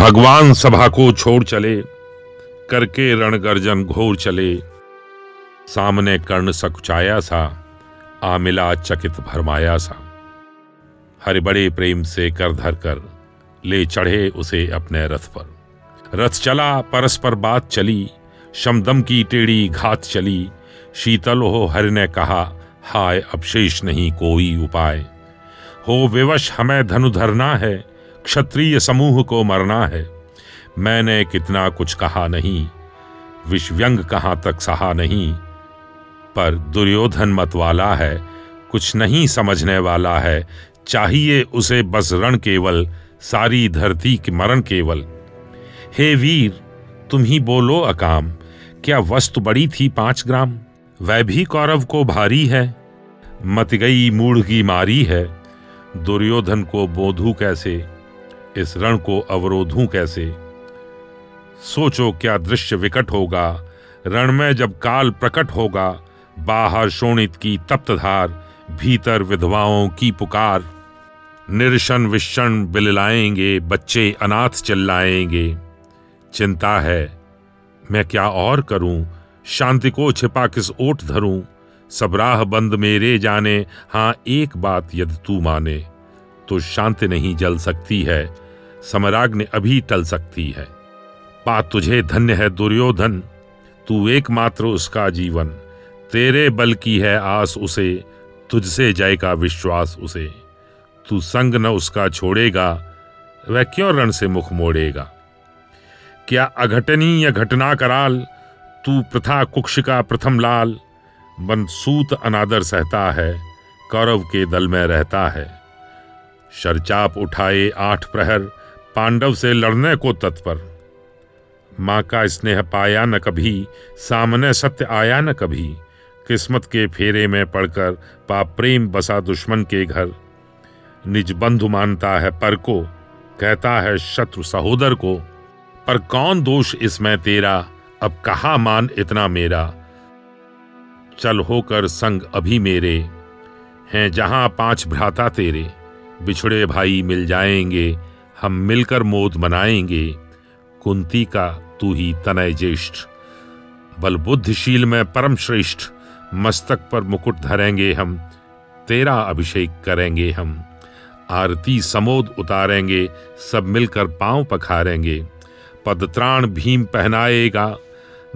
भगवान सभा को छोड़ चले, करके रणगर्जन घोर चले। सामने कर्ण सकुचाया सा, आ मिला चकित भरमाया सा। हरि बड़े प्रेम से कर धर कर ले चढ़े उसे अपने रथ पर। रथ चला परस्पर बात चली, शमदम की टेढ़ी घात चली। शीतल हो हरि ने कहा, हाय अब शेष नहीं कोई उपाय। हो विवश हमें धनु धरना है, क्षत्रिय समूह को मरना है। मैंने कितना कुछ कहा नहीं, विषव्यंग कहाँ तक सहा नहीं। पर दुर्योधन मत वाला है, कुछ नहीं समझने वाला है। चाहिए उसे बस रण केवल, सारी धरती की मरण केवल। हे वीर तुम ही बोलो अकाम, क्या वस्तु बड़ी थी 5 ग्राम। वह भी कौरव को भारी है, मत गई मूढ़ की मारी है। दुर्योधन को बोधूं कैसे, इस रण को अवरोधूं कैसे। सोचो क्या दृश्य विकट होगा, रण में जब काल प्रकट होगा। बाहर शोणित की तप्त धार, भीतर विधवाओं की पुकार। निर्शन विषण बिललाएंगे, बच्चे अनाथ चिल्लाएंगे। चिंता है मैं क्या और करूं, शांति को छिपा किस ओट धरूं। सब राह बंद मेरे जाने, हाँ एक बात यदि तू माने। तो शांति नहीं जल सकती है, समराग्नि अभी टल सकती है। बात तुझे धन्य है दुर्योधन, तू एकमात्र उसका जीवन। तेरे बल की है आस उसे, तुझसे जय का विश्वास उसे। तू संग न उसका छोड़ेगा, वह क्यों रण से मुख मोड़ेगा। क्या अघटनीय घटना कराल, तू प्रथा कुक्ष का प्रथम लाल। बंदसूत अनादर सहता है, कौरव के दल में रहता है। शरचाप उठाए 8 प्रहर, पांडव से लड़ने को तत्पर। माँ का स्नेह पाया न कभी, सामने सत्य आया न कभी। किस्मत के फेरे में पड़कर पाप प्रेम बसा दुश्मन के घर। निज बंधु मानता है पर को, कहता है शत्रु सहोदर को। पर कौन दोष इसमें तेरा, अब कहाँ मान इतना मेरा। चल होकर संग अभी मेरे, हैं जहां 5 भ्राता तेरे। बिछड़े भाई मिल जाएंगे, हम मिलकर मोद मनाएंगे। कुंती का तू ही तनय ज्येष्ठ, बल बुद्धिशील में परम श्रेष्ठ। मस्तक पर मुकुट धरेंगे हम, तेरा अभिषेक करेंगे हम। आरती समोद उतारेंगे, सब मिलकर पांव पखारेंगे। पदत्राण भीम पहनाएगा,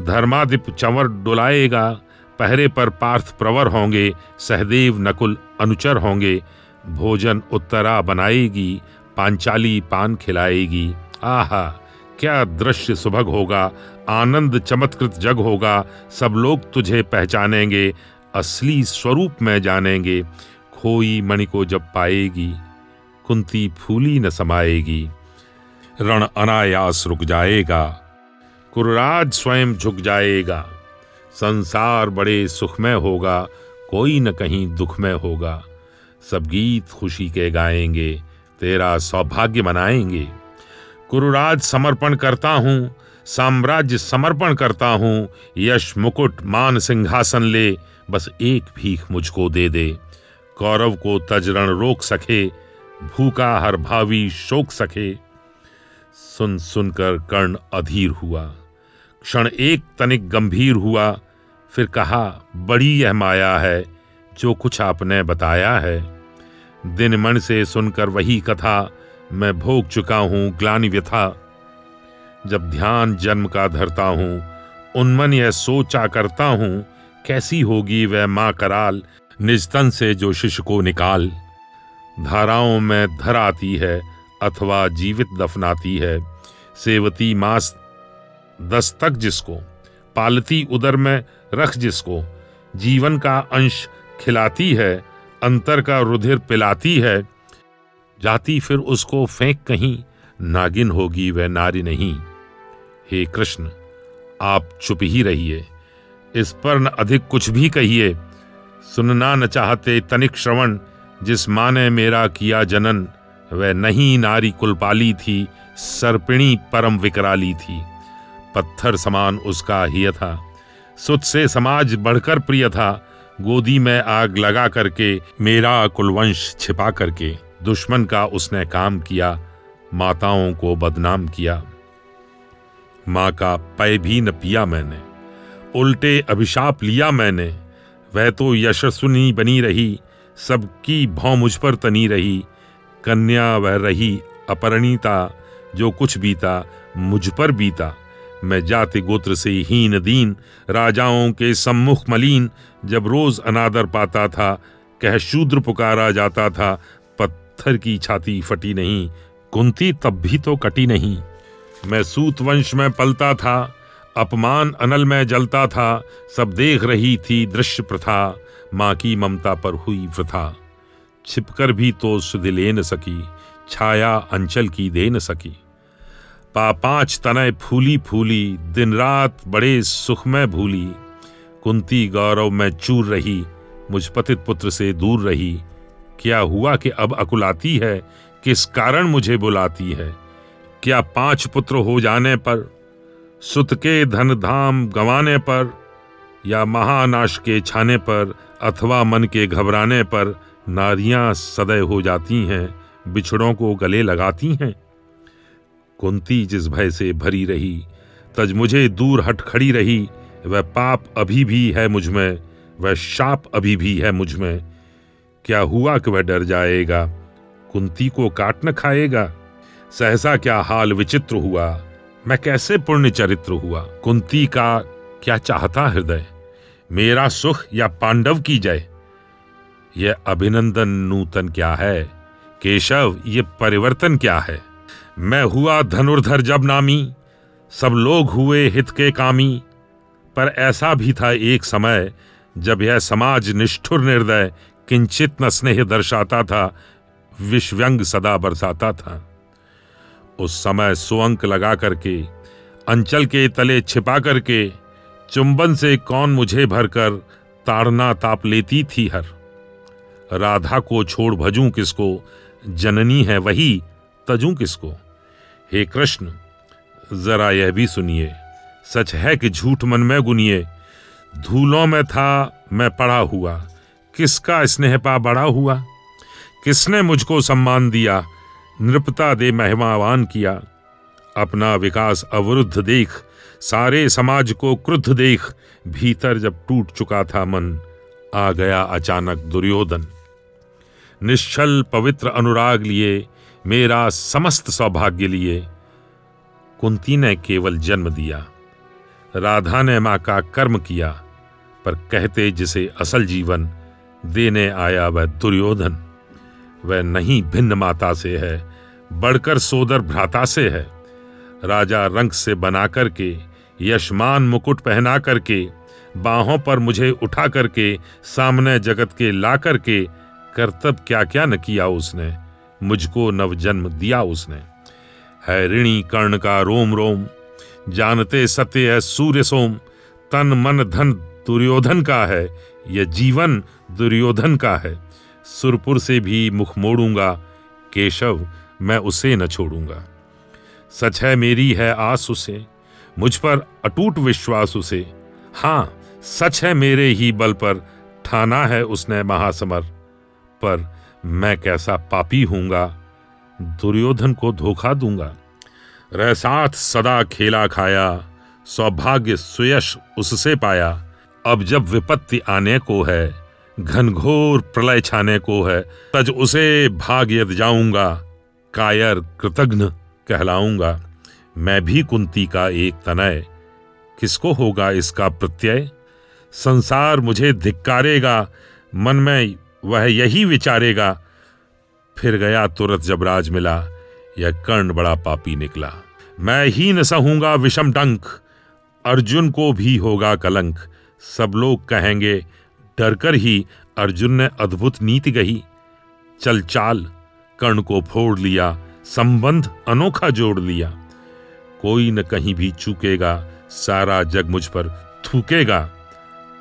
धर्मादिप चंवर डुलाएगा। पहरे पर पार्थ प्रवर होंगे, सहदेव नकुल अनुचर होंगे। भोजन उत्तरा बनाएगी, पांचाली पान खिलाएगी। आहा क्या दृश्य सुभग होगा, आनंद चमत्कृत जग होगा। सब लोग तुझे पहचानेंगे, असली स्वरूप में जानेंगे। खोई मणि को जब पाएगी, कुंती फूली न समाएगी। रण अनायास रुक जाएगा, कुरुराज स्वयं झुक जाएगा। संसार बड़े सुख में होगा, कोई न कहीं दुख में होगा। सब गीत खुशी के गाएंगे, तेरा सौभाग्य मनाएंगे। कुरुराज समर्पण करता हूँ, साम्राज्य समर्पण करता हूँ। यश मुकुट मान सिंहासन ले, बस एक भीख मुझको दे दे। कौरव को तजरण रोक सके, भूखा हर भावी शोक सके। सुन सुनकर कर्ण अधीर हुआ, क्षण एक तनिक गंभीर हुआ। फिर कहा बड़ी यह माया है, जो कुछ आपने बताया है। दिन मन से सुनकर वही कथा, मैं भोग चुका हूँ ग्लानि व्यथा। जब ध्यान जन्म का धरता हूँ, उन्मन यह सोचा करता हूँ। कैसी होगी वह माँ कराल, निज तन से जो शिशु को निकाल। धाराओं में धर आती है, अथवा जीवित दफनाती है। सेवती मांस दस्तक जिसको, पालती उदर में रख जिसको। जीवन का अंश खिलाती है, अंतर का रुधिर पिलाती है। जाती फिर उसको फेंक कहीं, नागिन होगी वह नारी नहीं। हे कृष्ण आप चुप ही रहिए, इस पर न अधिक कुछ भी कहिए। सुनना न चाहते तनिक श्रवण, जिस माँ ने मेरा किया जनन। वह नहीं नारी कुलपाली थी, सर्पिणी परम विकराली थी। पत्थर समान उसका हिय था, सुत से समाज बढ़कर प्रिय था। गोदी में आग लगा करके, मेरा कुलवंश छिपा करके। दुश्मन का उसने काम किया, माताओं को बदनाम किया। माँ का पै भी न पिया मैंने, उल्टे अभिशाप लिया मैंने। वह तो यशस्विनी बनी रही, सबकी भौं मुझ पर तनी रही। कन्या वह रही अपरिणीता, जो कुछ बीता मुझ पर बीता। मैं जाति गोत्र से हीन दीन, राजाओं के सम्मुख मलीन। जब रोज अनादर पाता था, कह शूद्र पुकारा जाता था। पत्थर की छाती फटी नहीं, कुंती तब भी तो कटी नहीं। मैं सूत वंश में पलता था, अपमान अनल में जलता था। सब देख रही थी दृश्य प्रथा, माँ की ममता पर हुई वृथा। छिपकर भी तो सुध ले न सकी, छाया अंचल की दे न सकी। पांच तनय फूली फूली, दिन रात बड़े सुख में भूली। कुंती गौरव में चूर रही, मुझ पतित पुत्र से दूर रही। क्या हुआ कि अब अकुलाती है, किस कारण मुझे बुलाती है। क्या 5 पुत्र हो जाने पर, सुत के धन धाम गंवाने पर, या महानाश के छाने पर, अथवा मन के घबराने पर नारियां सदै हो जाती हैं, बिछड़ों को गले लगाती हैं। कुंती जिस भय से भरी रही, तज मुझे दूर हट खड़ी रही। वह पाप अभी भी है मुझ में, वह शाप अभी भी है मुझ में। क्या हुआ कि वह डर जाएगा, कुंती को काट न खाएगा। सहसा क्या हाल विचित्र हुआ, मैं कैसे पुण्य चरित्र हुआ। कुंती का क्या चाहता हृदय, मेरा सुख या पांडव की जय। यह अभिनंदन नूतन क्या है, केशव ये परिवर्तन क्या है। मैं हुआ धनुर्धर जब नामी, सब लोग हुए हित के कामी। पर ऐसा भी था एक समय, जब यह समाज निष्ठुर निर्दय किंचित न स्नेह दर्शाता था, विषव्यंग सदा बरसाता था। उस समय सुअंक लगा करके, अंचल के तले छिपा करके, चुंबन से कौन मुझे भरकर ताड़ना ताप लेती थी हर। राधा को छोड़ भजूं किसको, जननी है वही तजूं किसको। हे कृष्ण जरा यह भी सुनिए, सच है कि झूठ मन में गुनिए। धूलों में था मैं पड़ा हुआ, किसका स्नेह पा बड़ा हुआ। किसने मुझको सम्मान दिया, नृपता दे महिमावान किया। अपना विकास अवरुद्ध देख, सारे समाज को क्रुद्ध देख। भीतर जब टूट चुका था मन, आ गया अचानक दुर्योधन। निश्चल पवित्र अनुराग लिए, मेरा समस्त सौभाग्य लिए। कुंती ने केवल जन्म दिया, राधा ने मां का कर्म किया। पर कहते जिसे असल जीवन, देने आया वह दुर्योधन। वह नहीं भिन्न माता से है, बढ़कर सोदर भ्राता से है। राजा रंग से बना करके, यशमान मुकुट पहना करके, बाहों पर मुझे उठा करके, सामने जगत के ला करके, कर्तव्य क्या क्या न किया उसने, मुझको नवजन्म दिया उसने। है ऋणी कर्ण का रोम रोम, जानते सत्य है सूर्य सोम। तन मन धन दुर्योधन का है, यह जीवन दुर्योधन का है। सुरपुर से भी मुख मोड़ूंगा, केशव मैं उसे न छोड़ूंगा। सच है मेरी है आस उसे, मुझ पर अटूट विश्वास उसे। हाँ सच है मेरे ही बल पर, ठाना है उसने महासमर। पर मैं कैसा पापी हूंगा, दुर्योधन को धोखा दूंगा। रसाथ सदा खेला खाया, सौभाग्य सुयश उससे पाया। अब जब विपत्ति आने को है, घनघोर प्रलय छाने को है, तज उसे भाग यद जाऊंगा, कायर कृतघ्न कहलाऊंगा। मैं भी कुंती का एक तनय, किसको होगा इसका प्रत्यय। संसार मुझे धिक्कारेगा, मन में वह यही विचारेगा। फिर गया तुरंत जब राज मिला, यह कर्ण बड़ा पापी निकला। मैं ही न सहूंगा विषम डंक, अर्जुन को भी होगा कलंक। सब लोग कहेंगे डरकर ही, अर्जुन ने अद्भुत नीति गही। चल चाल कर्ण को फोड़ लिया, संबंध अनोखा जोड़ लिया। कोई न कहीं भी चूकेगा, सारा जग मुझ पर थूकेगा।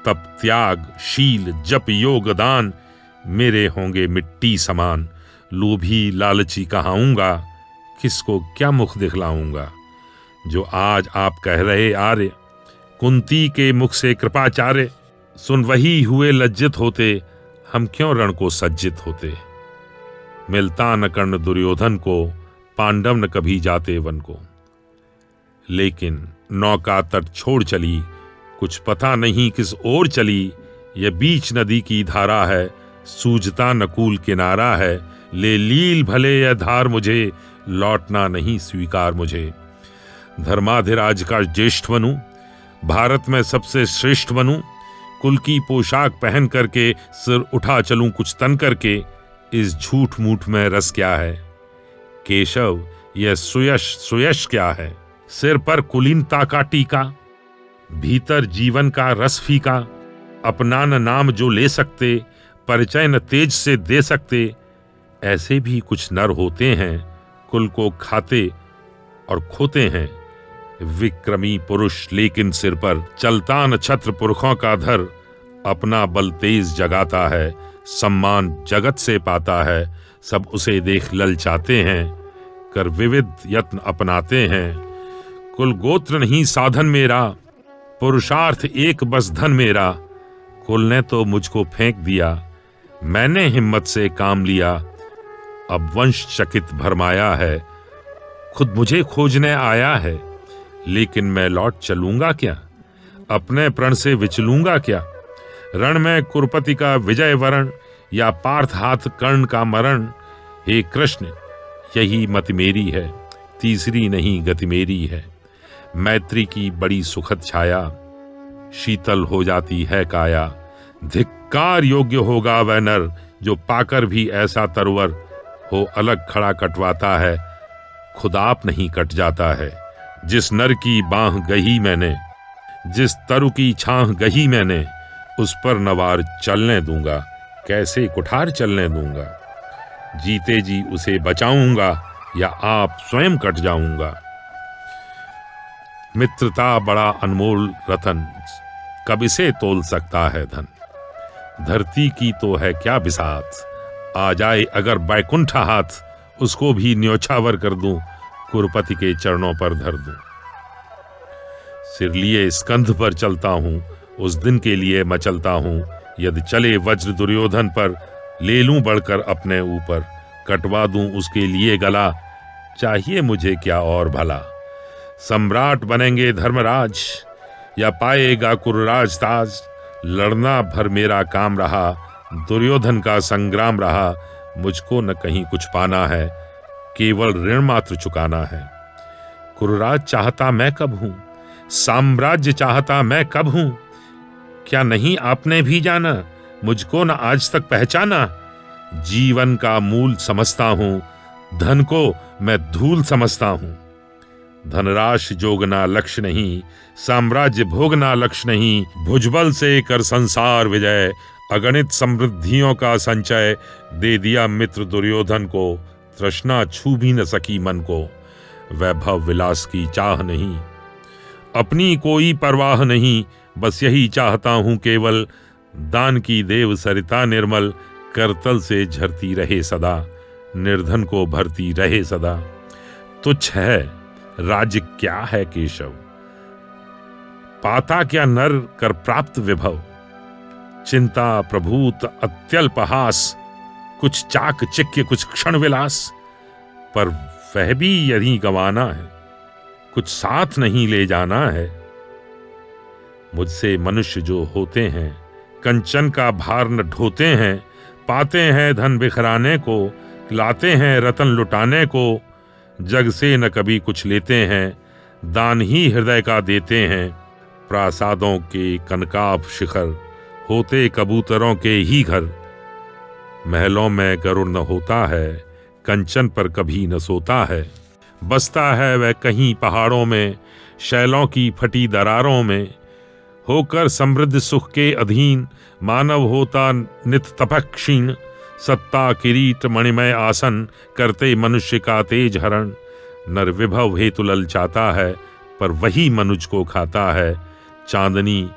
तब त्याग शील जप योग दान, मेरे होंगे मिट्टी समान। लोभी लालची कहाऊंगा, किसको क्या मुख दिखलाऊंगा। जो आज आप कह रहे आर्य, कुंती के मुख से कृपाचार्य। सुन वही हुए लज्जित होते, हम क्यों रण को सज्जित होते। मिलता न कर्ण दुर्योधन को, पांडव न कभी जाते वन को। लेकिन नौका तट छोड़ चली, कुछ पता नहीं किस ओर चली। यह बीच नदी की धारा है, सूझता नकुल किनारा है। ले लील भले यह धार मुझे, लौटना नहीं स्वीकार मुझे। धर्माधिराज का ज्येष्ठ बनूं, भारत में सबसे श्रेष्ठ बनूं, कुल की पोशाक पहन करके सिर उठा चलूं कुछ तन करके। इस झूठ मूठ में रस क्या है केशव, यह सुयश क्या है। सिर पर कुलीनता का टीका, भीतर जीवन का रस फीका। अपना न नाम जो ले सकते, परिचय न तेज से दे सकते। ऐसे भी कुछ नर होते हैं, कुल को खाते और खोते हैं। विक्रमी पुरुष लेकिन सिर पर चलता न छत्र पुरखों का धर। अपना बल तेज जगाता है, सम्मान जगत से पाता है। सब उसे देख ललचाते हैं, कर विविध यत्न अपनाते हैं। कुल गोत्र नहीं साधन मेरा, पुरुषार्थ एक बस धन मेरा। कुल ने तो मुझको फेंक दिया, मैंने हिम्मत से काम लिया। अब वंश चकित भरमाया है, खुद मुझे खोजने आया है। लेकिन मैं लौट चलूंगा क्या, अपने प्रण से विचलूंगा क्या। रण में कुरुपति का विजय वरण, या पार्थ हाथ कर्ण का मरण। हे कृष्ण यही मति मेरी है, तीसरी नहीं गति मेरी है। मैत्री की बड़ी सुखद छाया, शीतल हो जाती है काया। धिक्कार योग्य होगा वह नर, जो पाकर भी ऐसा तरवर हो अलग खड़ा कटवाता है। खुद आप नहीं कट जाता है। जिस नर की बांह गही मैंने, जिस तरु की छाह गही मैंने। उस पर नवार चलने दूंगा, कैसे कुठार चलने दूंगा। जीते जी उसे बचाऊंगा, या आप स्वयं कट जाऊंगा। मित्रता बड़ा अनमोल रतन, कब इसे तोल सकता है धन। धरती की तो है क्या बिसात, आ जाए अगर बैकुंठ हाथ। उसको भी न्योछावर कर दूं, कुरुपति के चरणों पर धर दूं। सिर लिए स्कंध पर चलता हूं, उस दिन के लिए मैं चलता हूं। यदि चले वज्र दुर्योधन पर, ले लूं बढ़कर अपने ऊपर। कटवा दूं उसके लिए गला, चाहिए मुझे क्या और भला। सम्राट बनेंगे धर्मराज, या पाएगा कुरुराज ताज। लड़ना भर मेरा काम रहा, दुर्योधन का संग्राम रहा। मुझको न कहीं कुछ पाना है, केवल ऋण मात्र चुकाना है। कुरुराज चाहता मैं कब हूं, साम्राज्य चाहता मैं कब हूं। क्या नहीं आपने भी जाना, मुझको न आज तक पहचाना। जीवन का मूल समझता हूं, धन को मैं धूल समझता हूं। धनराश जोगना लक्ष्य नहीं, साम्राज्य भोगना लक्ष्य नहीं। भुजबल से कर संसार विजय, अगणित समृद्धियों का संचय। दे दिया मित्र दुर्योधन को, तृष्णा छू भी न सकी मन को। वैभव विलास की चाह नहीं, अपनी कोई परवाह नहीं। बस यही चाहता हूं केवल, दान की देव सरिता निर्मल। करतल से झरती रहे सदा, निर्धन को भरती रहे सदा। तुच्छ है राज्य क्या है केशव, पाता क्या नर कर प्राप्त विभव। चिंता प्रभूत अत्यल्पहास, कुछ चाक चिक्य कुछ क्षण विलास। पर वह भी यदि गंवाना है, कुछ साथ नहीं ले जाना है। मुझसे मनुष्य जो होते हैं, कंचन का भार न ढोते हैं। पाते हैं धन बिखराने को, लाते हैं रतन लुटाने को। जग से न कभी कुछ लेते हैं, दान ही हृदय का देते हैं। प्रासादों के कनकाभ शिखर, होते कबूतरों के ही घर। महलों में गरुड़ न होता है, कंचन पर कभी न सोता है। बसता है वह कहीं पहाड़ों में, शैलों की फटी दरारों में। होकर समृद्ध सुख के अधीन, मानव होता नित तपक क्षीण। सत्ता किरीट मणिमय आसन, करते मनुष्य का तेज हरण। नर विभव हेतु ललचाता है, पर वही मनुज को खाता है। चांदनी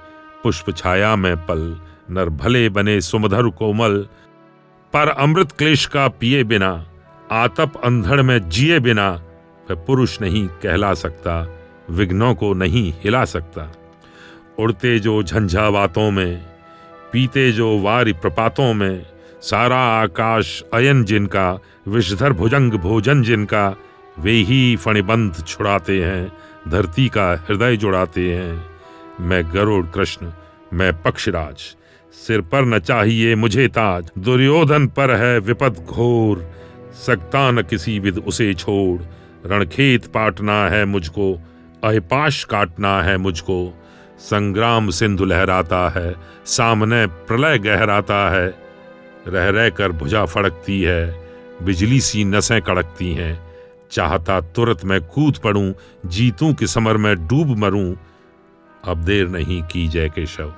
पुष्प छाया में पल, नर भले बने सुमधुर कोमल। पर अमृत क्लेश का पिए बिना, आतप अंधड़ में जिए बिना। वह पुरुष नहीं कहला सकता, विघ्नों को नहीं हिला सकता। उड़ते जो झंझावातों में, पीते जो वारि प्रपातों में। सारा आकाश अयन जिनका, विषधर भुजंग भोजन जिनका। वे ही फणिबंध छुड़ाते हैं, धरती का हृदय जुड़ाते हैं। मैं गरुड़ कृष्ण, मैं पक्षराज, सिर पर न चाहिए मुझे ताज। दुर्योधन पर है विपद घोर, सकता न किसी विध उसे छोड़। रणखेत पाटना है मुझको, अहिपाश काटना है मुझको। संग्राम सिंधु लहराता है, सामने प्रलय गहराता है। रह रह कर भुजा फड़कती है, बिजली सी नसें कड़कती हैं। चाहता तुरंत मैं कूद पड़ूं, जीतूं कि समर में डूब मरूं। अब देर नहीं कीजिए केशव,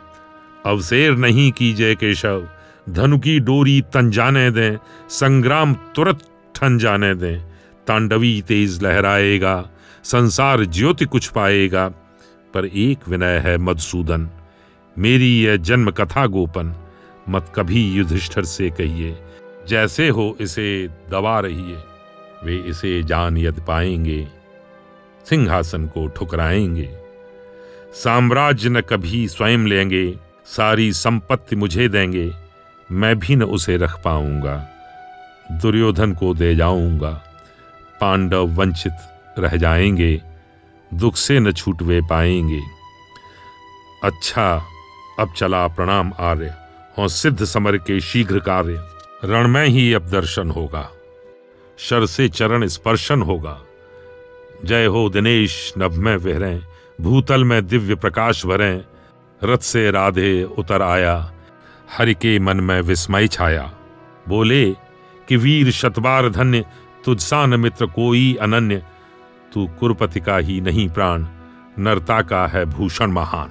अवसेर नहीं कीजिए केशव। धनु की डोरी तन जाने दें, संग्राम तुरंत ठन जाने दें। तांडवी तेज लहराएगा, संसार ज्योति कुछ पाएगा। पर एक विनय है मधुसूदन, मेरी यह जन्म कथा गोपन। मत कभी युधिष्ठिर से कहिए, जैसे हो इसे दबा रहिए। वे इसे जान यदि पाएंगे, सिंहासन को ठुकराएंगे। साम्राज्य न कभी स्वयं लेंगे, सारी संपत्ति मुझे देंगे। मैं भी न उसे रख पाऊंगा, दुर्योधन को दे जाऊंगा। पांडव वंचित रह जाएंगे, दुख से न छूट वे पाएंगे। अच्छा अब चला प्रणाम आर्य, हों सिद्ध समर के शीघ्र कार्य। रण में ही अब दर्शन होगा, शर से चरण स्पर्शन होगा। जय हो दिनेश नभ में विहरें, भूतल में दिव्य प्रकाश भरें। रथ से राधे उतर आया, हरि के मन में विस्मय छाया। बोले कि वीर शतबार धन्य, तुझसा न मित्र कोई अनन्य। तू कुरुपति का ही नहीं प्राण, नरता का है भूषण महान।